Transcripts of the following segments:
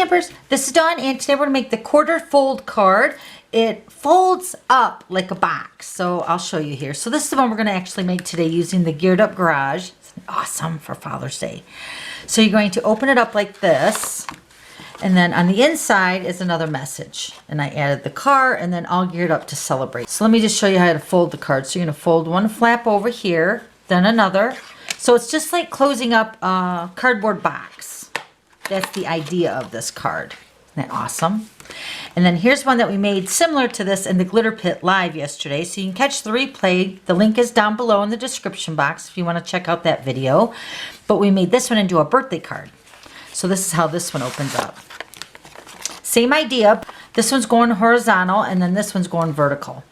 Stampers, this is Dawn, and today we're going to make the quarter fold card. It folds up like a box, so I'll show you here. So this is the one we're going to actually make today using the Geared Up Garage. It's awesome for Father's Day. So you're going to open it up like this, and then on the inside is another message. And I added the car and then all geared up to celebrate. So let me just show you how to fold the card. So you're going to fold one flap over here, then another. So it's just like closing up a cardboard box. That's the idea of this card. Isn't that awesome? And then here's one that we made similar to this in the Glitter Pit live yesterday. So you can catch the replay. The link is down below in the description box if you want to check out that video. But we made this one into a birthday card. So this is how this one opens up. Same idea. This one's going horizontal and then this one's going vertical.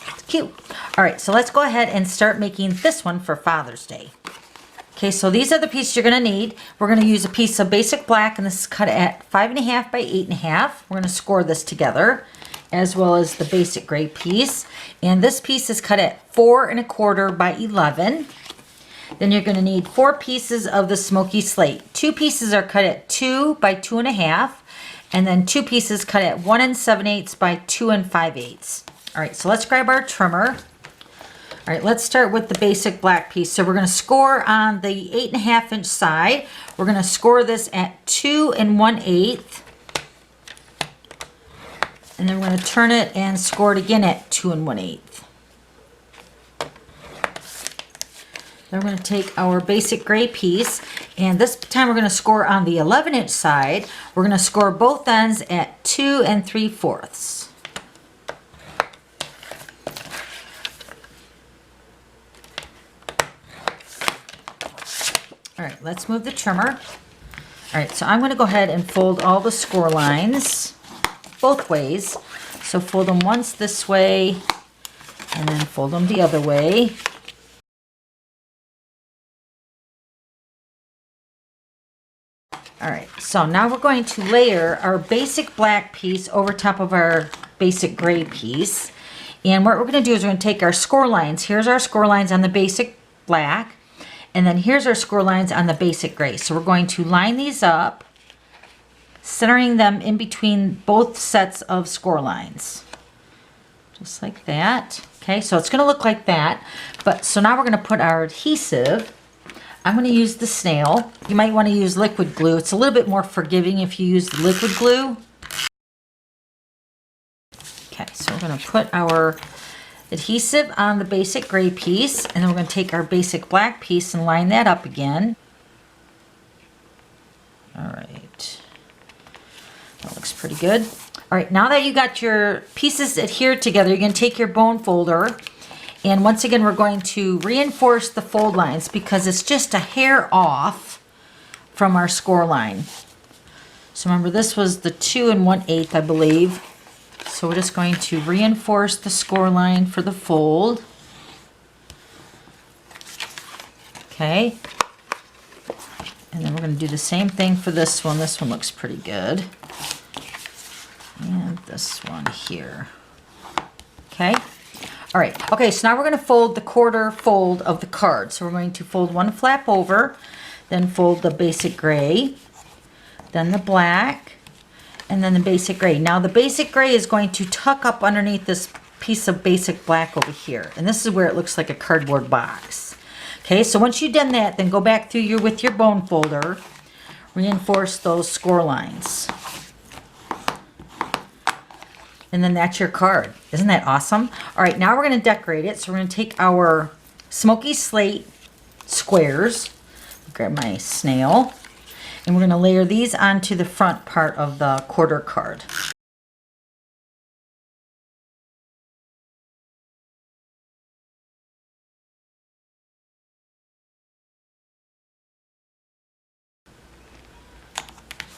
It's cute. All right, so let's go ahead and start making this one for Father's Day. Okay, so these are the pieces you're going to need. We're going to use a piece of basic black, and this is cut at 5.5 by 8.5. We're going to score this together, as well as the basic gray piece. And this piece is cut at 4.25 by 11. Then you're going to need 4 pieces of the smoky slate. 2 pieces are cut at 2 by 2.5, and then 2 pieces cut at 1 7/8 by 2 5/8. All right, so let's grab our trimmer. All right, let's start with the basic black piece. So we're going to score on the 8.5 inch side. We're going to score this at 2 1/8. And then we're going to turn it and score it again at 2 1/8. Then we're going to take our basic gray piece, and this time we're going to score on the 11 inch side. We're going to score both ends at 2 3/4. All right, let's move the trimmer. All right, so I'm going to go ahead and fold all the score lines both ways. So fold them once this way and then fold them the other way. All right, so now we're going to layer our basic black piece over top of our basic gray piece. And what we're going to do is we're going to take our score lines. Here's our score lines on the basic black. And then here's our score lines on the basic gray. So we're going to line these up, centering them in between both sets of score lines. Just like that. Okay, so it's going to look like that. But so now we're going to put our adhesive. I'm going to use the snail. You might want to use liquid glue. It's a little bit more forgiving if you use liquid glue. Okay, so we're going to put our adhesive on the basic gray piece, and then we're going to take our basic black piece and line that up again. All right, that looks pretty good. All right, now that you got your pieces adhered together, you're going to take your bone folder, and once again we're going to reinforce the fold lines because it's just a hair off from our score line. So remember, this was the 2 1/8, I believe. So we're just going to reinforce the score line for the fold. Okay. And then we're going to do the same thing for this one. This one looks pretty good. And this one here. Okay. All right. Okay, so now we're going to fold the quarter fold of the card. So we're going to fold one flap over, then fold the basic gray, then the black, and then the basic gray. Now the basic gray is going to tuck up underneath this piece of basic black over here. And this is where it looks like a cardboard box. Okay, so once you've done that, then go back through with your bone folder, reinforce those score lines. And then that's your card. Isn't that awesome? All right, now we're going to decorate it. So we're going to take our smoky slate squares, grab my snail, and we're going to layer these onto the front part of the quarter card.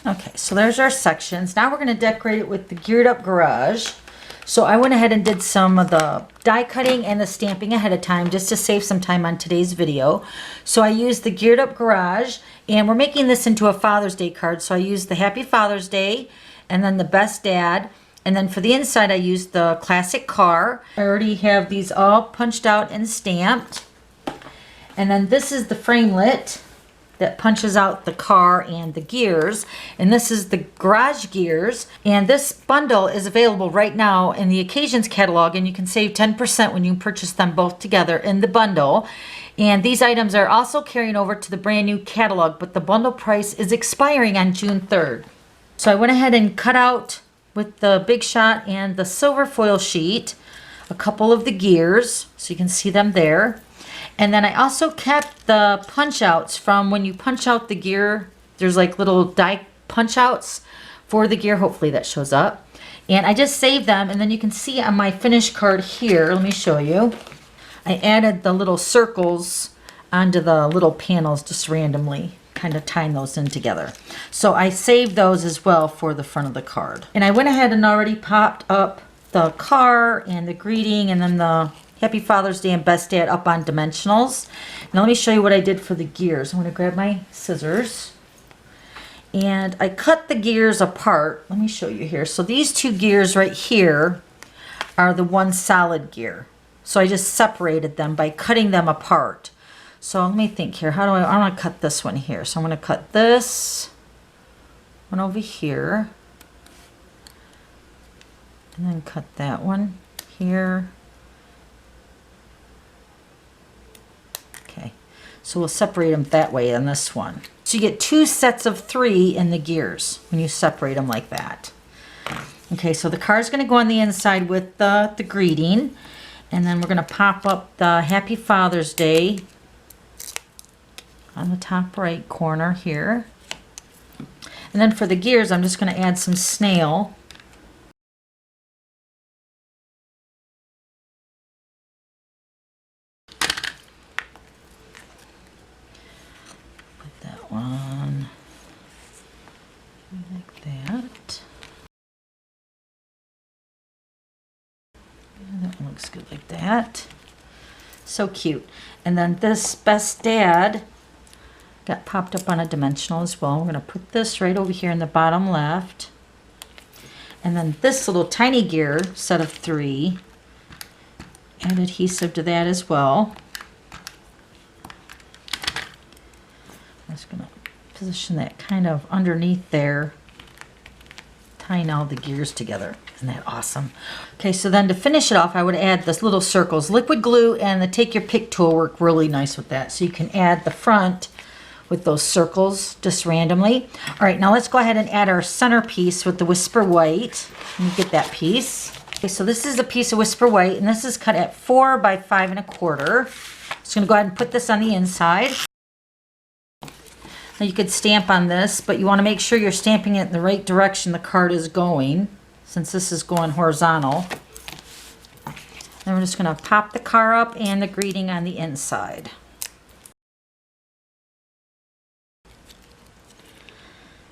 Okay, so there's our sections. Now we're going to decorate it with the Geared Up Garage. So I went ahead and did some of the die cutting and the stamping ahead of time just to save some time on today's video. So I used the Geared Up Garage, and we're making this into a Father's Day card. So I used the Happy Father's Day and then the Best Dad. And then for the inside I used the classic car. I already have these all punched out and stamped. And then this is the framelit that punches out the car and the gears. And this is the garage gears. And this bundle is available right now in the Occasions catalog, and you can save 10% when you purchase them both together in the bundle. And these items are also carrying over to the brand new catalog, but the bundle price is expiring on June 3rd. So I went ahead and cut out with the Big Shot and the silver foil sheet a couple of the gears, so you can see them there. And then I also kept the punch outs from when you punch out the gear. There's like little die punch outs for the gear. Hopefully that shows up. And I just saved them, and then you can see on my finished card here, let me show you. I added the little circles onto the little panels just randomly, kind of tying those in together. So I saved those as well for the front of the card. And I went ahead and already popped up the car and the greeting and then the Happy Father's Day and Best Dad up on dimensionals. Now let me show you what I did for the gears. I'm going to grab my scissors. And I cut the gears apart. Let me show you here. So these two gears right here are the one solid gear. So I just separated them by cutting them apart. So let me think here. How do I want to cut this one here. So I'm going to cut this one over here. And then cut that one here. Okay, so we'll separate them that way on this one. So you get 2 sets of 3 in the gears when you separate them like that. Okay, so the card's going to go on the inside with the greeting. And then we're going to pop up the Happy Father's Day on the top right corner here. And then for the gears, I'm just going to add some snail. One like that. And that looks good like that. So cute. And then this Best Dad got popped up on a dimensional as well. We're going to put this right over here in the bottom left. And then this little tiny gear set of 3. Add adhesive to that as well. I'm just going to position that kind of underneath there, tying all the gears together. Isn't that awesome? Okay, so then to finish it off, I would add this little circles. Liquid glue and the Take Your Pick tool work really nice with that. So you can add the front with those circles just randomly. All right, now let's go ahead and add our centerpiece with the Whisper White. Let me get that piece. Okay, so this is a piece of Whisper White, and this is cut at 4 by 5 1/4. Just going to go ahead and put this on the inside. Now you could stamp on this, but you want to make sure you're stamping it in the right direction the card is going, since this is going horizontal. Then we're just going to pop the car up and the greeting on the inside.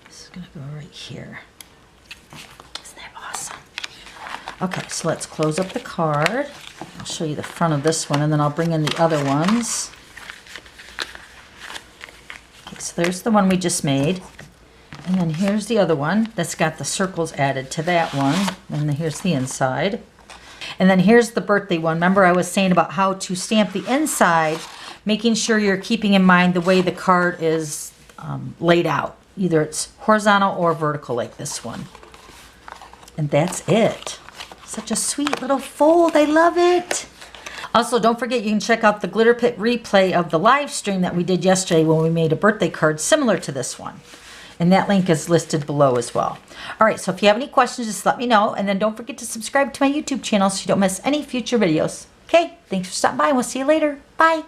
This is going to go right here. Isn't that awesome? Okay, so let's close up the card. I'll show you the front of this one, and then I'll bring in the other ones. So there's the one we just made, and then here's the other one that's got the circles added to that one, and here's the inside. And then here's the birthday one. Remember I was saying about how to stamp the inside, making sure you're keeping in mind the way the card is laid out. Either it's horizontal or vertical like this one. And that's it. Such a sweet little fold. I love it. Also, don't forget you can check out the Glitter Pit replay of the live stream that we did yesterday when we made a birthday card similar to this one. And that link is listed below as well. All right, so if you have any questions, just let me know. And then don't forget to subscribe to my YouTube channel so you don't miss any future videos. Okay, thanks for stopping by, and we'll see you later. Bye.